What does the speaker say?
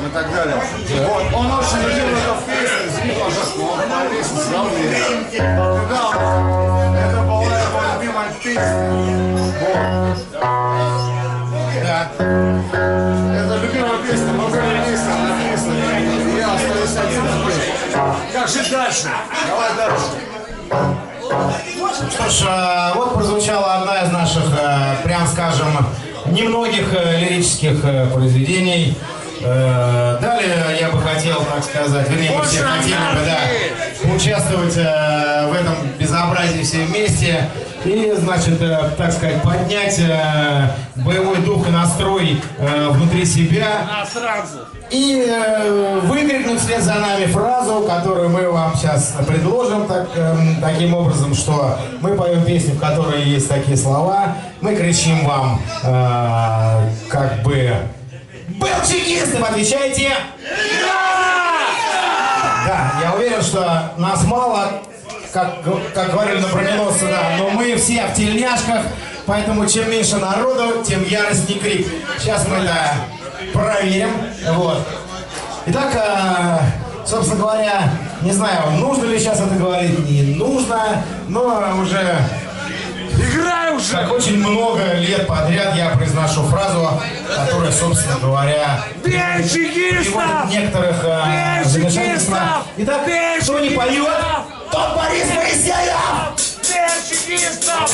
и так далее. Вот. Он очень любил эту песню, извини, пожалуйста, он повесился, да, мне. Это была его любимая песня. Вот. Да. Это любимая песня, мы были вместе, она песня. Я остаюсь один здесь. Как жить дальше? Давай дальше. Что ж, вот прозвучала одна из наших, прям скажем, немногих лирических произведений. Далее я бы хотел, так сказать, вернее, мы все хотели бы, да, участвовать в этом безобразии все вместе и, значит, так сказать, поднять боевой дух и настрой внутри себя и выкрикнуть вслед за нами фразу, которую мы вам сейчас предложим таким образом, что мы поем песню, в которой есть такие слова, мы кричим вам как бы «Был чекистом!» Отвечайте «Да!». Я уверен, что нас мало, как говорили на броненосце, да, но мы все в тельняшках, поэтому чем меньше народу, тем яростней крик. Сейчас мы это проверим. Вот. Итак, собственно говоря, не знаю, нужно ли сейчас это говорить, не нужно, но уже... Играй уже! Так очень много лет подряд я произношу фразу, которая, собственно говоря, приводит некоторых замешательств. Итак, кто не поет, тот Борис Моисеев! Чекистов!